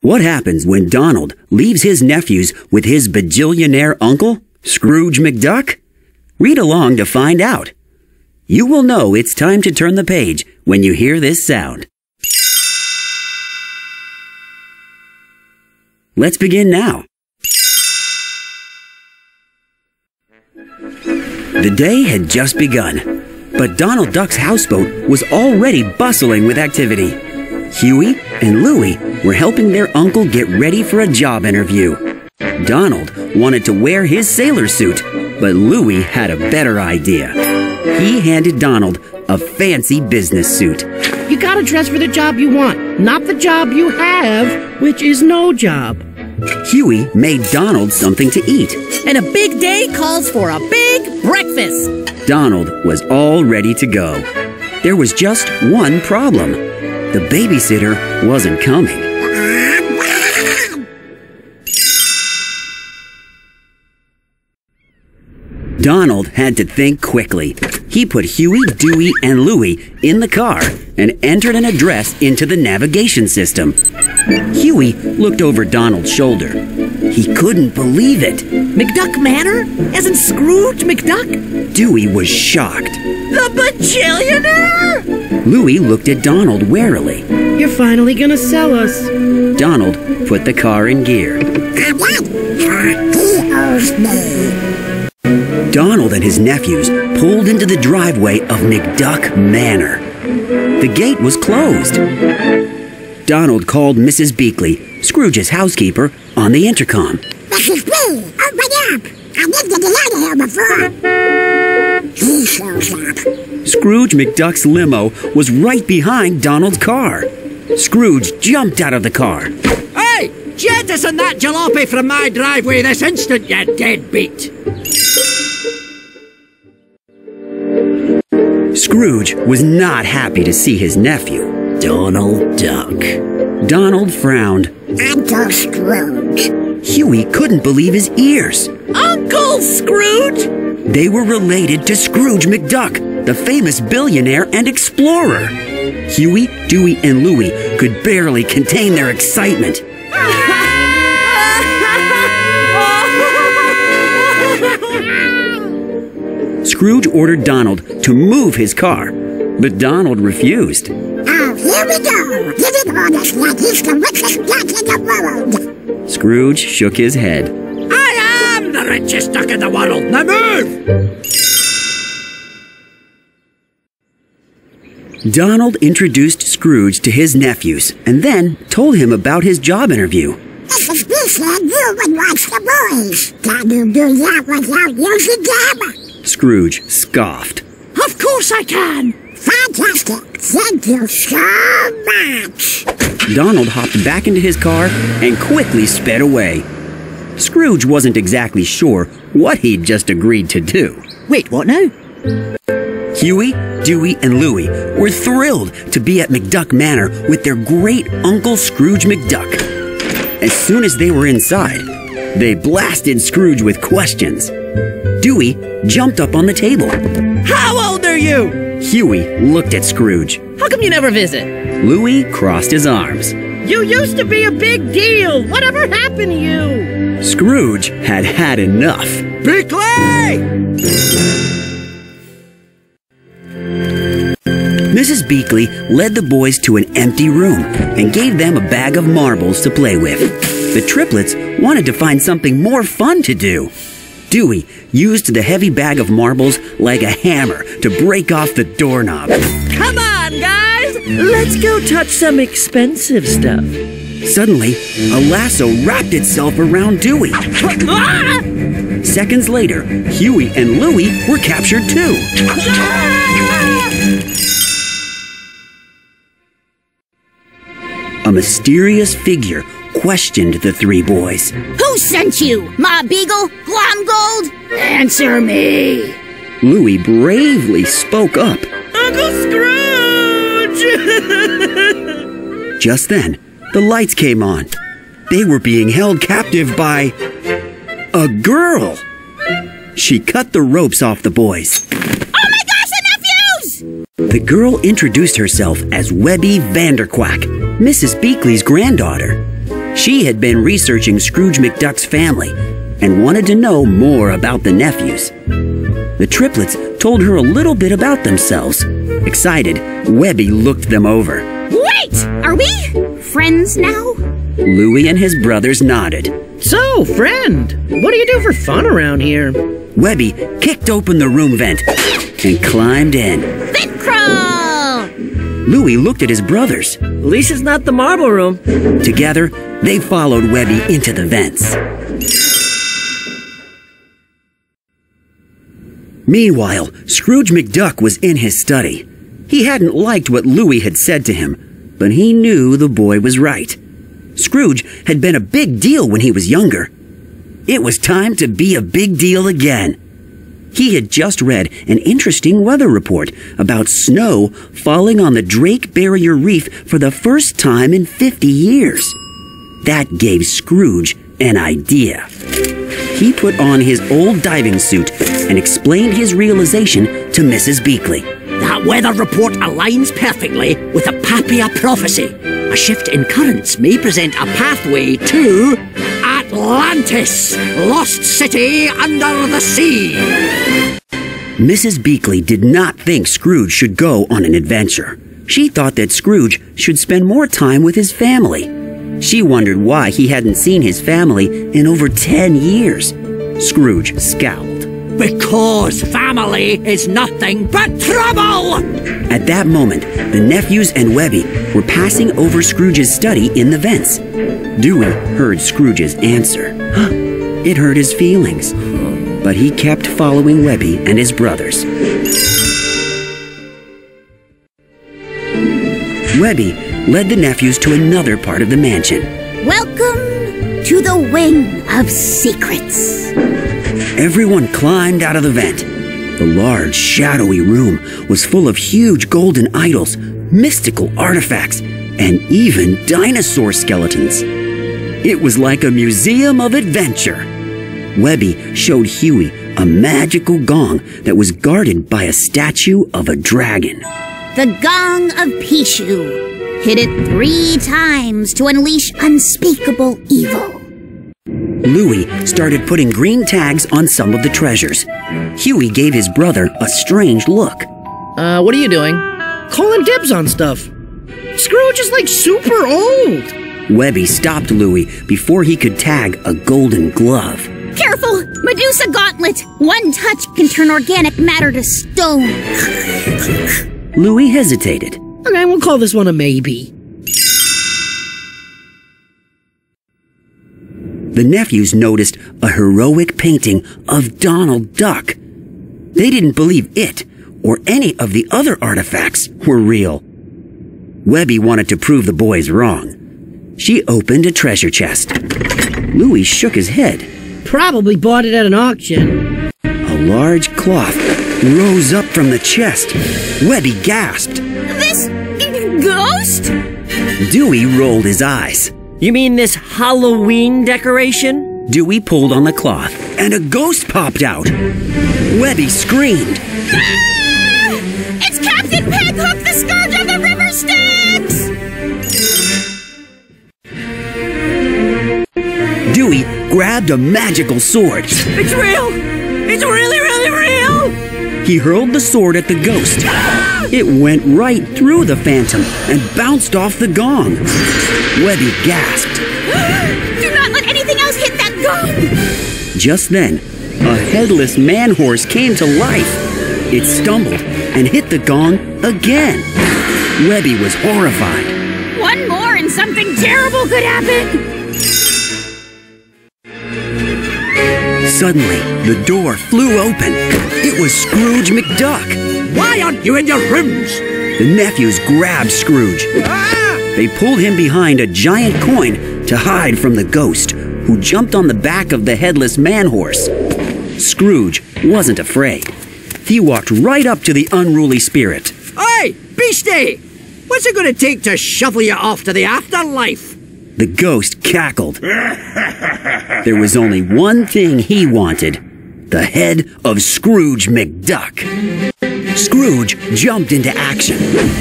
What happens when Donald leaves his nephews with his bajillionaire uncle, Scrooge McDuck? Read along to find out. You will know it's time to turn the page when you hear this sound. Let's begin now. The day had just begun, but Donald Duck's houseboat was already bustling with activity. Huey and Louie were helping their uncle get ready for a job interview. Donald wanted to wear his sailor suit, but Louie had a better idea. He handed Donald a fancy business suit. You gotta dress for the job you want, not the job you have, which is no job. Huey made Donald something to eat. And a big day calls for a big breakfast. Donald was all ready to go. There was just one problem. The babysitter wasn't coming. Donald had to think quickly. He put Huey, Dewey, and Louie in the car and entered an address into the navigation system. Huey looked over Donald's shoulder. He couldn't believe it. McDuck Manor? As in Scrooge McDuck? Dewey was shocked. The bajillionaire! Louie looked at Donald warily. You're finally gonna sell us. Donald put the car in gear. Donald and his nephews pulled into the driveway of McDuck Manor. The gate was closed. Donald called Mrs. Beakley, Scrooge's housekeeper, on the intercom. Mrs. B, open up! I lived in the out here before. He shows up. Scrooge McDuck's limo was right behind Donald's car. Scrooge jumped out of the car. Hey! Jettison that jalopy from my driveway this instant, you deadbeat! Scrooge was not happy to see his nephew, Donald Duck. Donald frowned. Uncle Scrooge. Huey couldn't believe his ears. Uncle Scrooge? They were related to Scrooge McDuck, the famous billionaire and explorer. Huey, Dewey, and Louie could barely contain their excitement. Scrooge ordered Donald to move his car, but Donald refused. Oh, here we go. Giving orders like he's the richest duck in the world. Scrooge shook his head. I am the richest duck in the world. Now move! Donald introduced Scrooge to his nephews and then told him about his job interview. Mrs. B said you would watch the boys. Can you do that without using them? Scrooge scoffed. Of course I can! Fantastic! Thank you so much! Donald hopped back into his car and quickly sped away. Scrooge wasn't exactly sure what he'd just agreed to do. Wait, what now? Huey, Dewey, and Louie were thrilled to be at McDuck Manor with their great Uncle Scrooge McDuck. As soon as they were inside, they blasted Scrooge with questions. Dewey jumped up on the table. How old are you? Huey looked at Scrooge. How come you never visit? Louie crossed his arms. You used to be a big deal. Whatever happened to you? Scrooge had had enough. Beakley! Mrs. Beakley led the boys to an empty room and gave them a bag of marbles to play with. The triplets wanted to find something more fun to do. Dewey used the heavy bag of marbles like a hammer to break off the doorknob. Come on, guys! Let's go touch some expensive stuff. Suddenly, a lasso wrapped itself around Dewey. Seconds later, Huey and Louie were captured too. A mysterious figure questioned the three boys. Who sent you? Ma Beagle? Glomgold? Answer me! Louie bravely spoke up. Uncle Scrooge! Just then, the lights came on. They were being held captive by a girl. She cut the ropes off the boys. Oh my gosh, the nephews! The girl introduced herself as Webby Vanderquack, Mrs. Beakley's granddaughter. She had been researching Scrooge McDuck's family and wanted to know more about the nephews. The triplets told her a little bit about themselves. Excited, Webby looked them over. Wait! Are we friends now? Louie and his brothers nodded. So, friend, what do you do for fun around here? Webby kicked open the room vent and climbed in. Vent crawl! Louie looked at his brothers. At least it's not the marble room. Together, they followed Webby into the vents. Meanwhile, Scrooge McDuck was in his study. He hadn't liked what Louie had said to him, but he knew the boy was right. Scrooge had been a big deal when he was younger. It was time to be a big deal again. He had just read an interesting weather report about snow falling on the Drake Barrier Reef for the first time in 50 years. That gave Scrooge an idea. He put on his old diving suit and explained his realization to Mrs. Beakley. That weather report aligns perfectly with a Papia prophecy. A shift in currents may present a pathway to Atlantis, lost city under the sea. Mrs. Beakley did not think Scrooge should go on an adventure. She thought that Scrooge should spend more time with his family. She wondered why he hadn't seen his family in over 10 years. Scrooge scowled. Because family is nothing but trouble! At that moment, the nephews and Webby were passing over Scrooge's study in the vents. Dewey heard Scrooge's answer. It hurt his feelings, but he kept following Webby and his brothers. Webby led the nephews to another part of the mansion. Welcome to the Wing of Secrets. Everyone climbed out of the vent. The large, shadowy room was full of huge golden idols, mystical artifacts, and even dinosaur skeletons. It was like a museum of adventure. Webby showed Huey a magical gong that was guarded by a statue of a dragon. The Gong of Pishu. Hit it 3 times to unleash unspeakable evil. Louie started putting green tags on some of the treasures. Huey gave his brother a strange look. What are you doing? Calling dibs on stuff. Scrooge is like super old. Webby stopped Louie before he could tag a golden glove. Careful! Medusa Gauntlet! 1 touch can turn organic matter to stone. Louie hesitated. Okay, we'll call this one a maybe. The nephews noticed a heroic painting of Donald Duck. They didn't believe it or any of the other artifacts were real. Webby wanted to prove the boys wrong. She opened a treasure chest. Louie shook his head. Probably bought it at an auction. A large cloth rose up from the chest. Webby gasped. This ghost? Dewey rolled his eyes. You mean this Halloween decoration? Dewey pulled on the cloth, and a ghost popped out. Webby screamed. Ah! It's Captain Peghook, the Scourge of the River Styx! Dewey grabbed a magical sword. It's real! It's really, really real! He hurled the sword at the ghost. It went right through the phantom and bounced off the gong. Webby gasped. Do not let anything else hit that gong! Just then, a headless man-horse came to life. It stumbled and hit the gong again. Webby was horrified. One more and something terrible could happen! Suddenly, the door flew open. It was Scrooge McDuck. Why aren't you in your rooms? The nephews grabbed Scrooge. They pulled him behind a giant coin to hide from the ghost, who jumped on the back of the headless man-horse. Scrooge wasn't afraid. He walked right up to the unruly spirit. Hey, beastie! What's it going to take to shuffle you off to the afterlife? The ghost cackled. There was only one thing he wanted: the head of Scrooge McDuck. Scrooge jumped into action.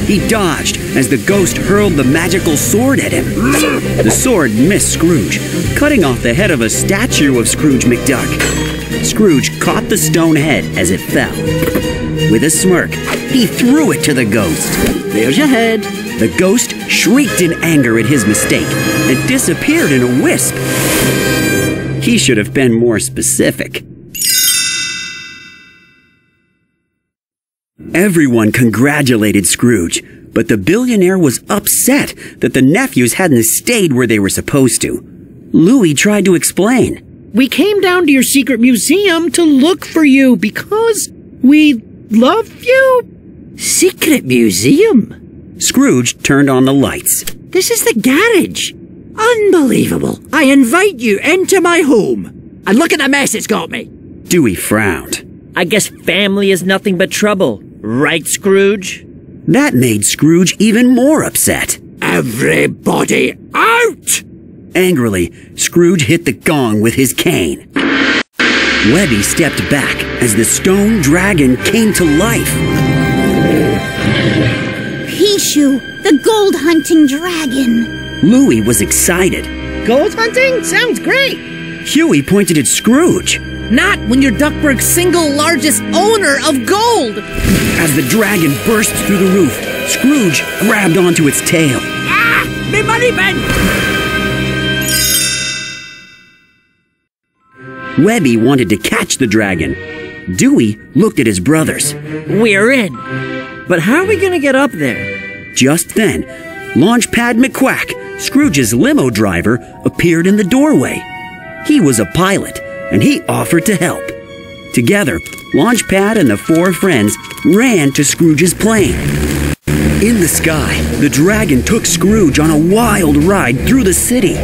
He dodged as the ghost hurled the magical sword at him. The sword missed Scrooge, cutting off the head of a statue of Scrooge McDuck. Scrooge caught the stone head as it fell. With a smirk, he threw it to the ghost. There's your head. The ghost shrieked in anger at his mistake and disappeared in a wisp. He should have been more specific. Everyone congratulated Scrooge, but the billionaire was upset that the nephews hadn't stayed where they were supposed to. Louie tried to explain. We came down to your secret museum to look for you because we love you. Secret museum? Scrooge turned on the lights. This is the garage. Unbelievable. I invite you into my home. And look at the mess it's got me. Dewey frowned. I guess family is nothing but trouble. Right, Scrooge? That made Scrooge even more upset. Everybody out! Angrily, Scrooge hit the gong with his cane. Webby stepped back as the stone dragon came to life. Pichu, the gold-hunting dragon. Louie was excited. Gold hunting? Sounds great. Huey pointed at Scrooge. Not when you're Duckburg's single largest owner of gold! As the dragon burst through the roof, Scrooge grabbed onto its tail. Ah! Me money bin! Webby wanted to catch the dragon. Dewey looked at his brothers. We're in. But how are we gonna get up there? Just then, Launchpad McQuack, Scrooge's limo driver, appeared in the doorway. He was a pilot, and he offered to help. Together, Launchpad and the four friends ran to Scrooge's plane. In the sky, the dragon took Scrooge on a wild ride through the city.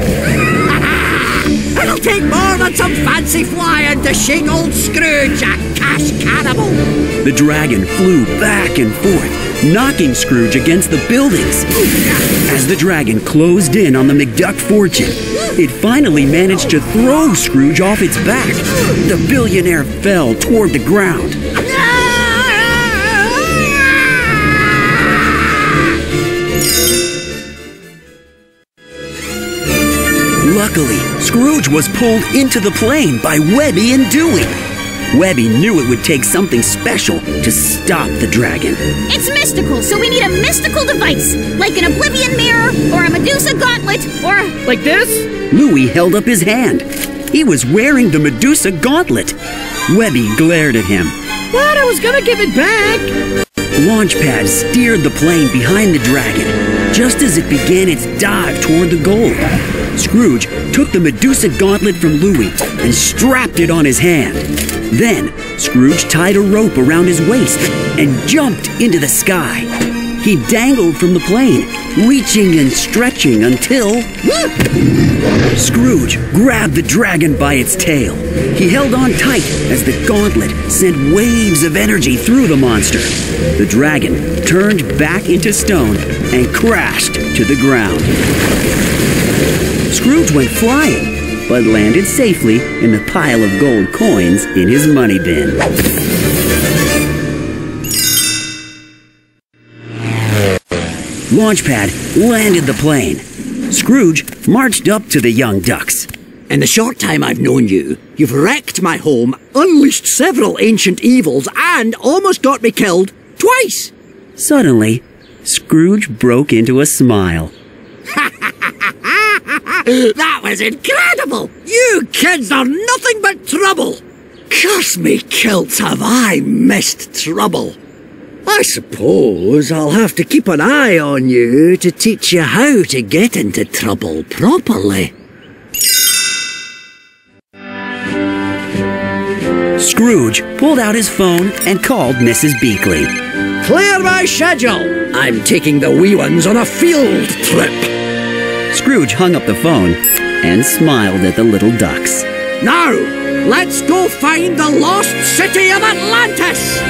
It'll take more than some fancy flying to shake old Scrooge, a cash cannibal. The dragon flew back and forth, knocking Scrooge against the buildings. As the dragon closed in on the McDuck fortune, it finally managed to throw Scrooge off its back. The billionaire fell toward the ground. Luckily, Scrooge was pulled into the plane by Webby and Dewey. Webby knew it would take something special to stop the dragon. It's mystical, so we need a mystical device, like an oblivion mirror, or a Medusa gauntlet, or... Like this? Louie held up his hand. He was wearing the Medusa gauntlet. Webby glared at him. But I was gonna give it back. Launchpad steered the plane behind the dragon, just as it began its dive toward the gold. Scrooge took the Medusa gauntlet from Louie and strapped it on his hand. Then, Scrooge tied a rope around his waist and jumped into the sky. He dangled from the plane, reaching and stretching until... Scrooge grabbed the dragon by its tail. He held on tight as the gauntlet sent waves of energy through the monster. The dragon turned back into stone and crashed to the ground. Scrooge went flying, but landed safely in the pile of gold coins in his money bin. Launchpad landed the plane. Scrooge marched up to the young ducks. In the short time I've known you, you've wrecked my home, unleashed several ancient evils, and almost got me killed twice. Suddenly, Scrooge broke into a smile. That was incredible! You kids are nothing but trouble! Curse me kilts, have I missed trouble! I suppose I'll have to keep an eye on you to teach you how to get into trouble properly. Scrooge pulled out his phone and called Mrs. Beakley. Clear my schedule! I'm taking the wee ones on a field trip. Scrooge hung up the phone and smiled at the little ducks. Now, let's go find the lost city of Atlantis!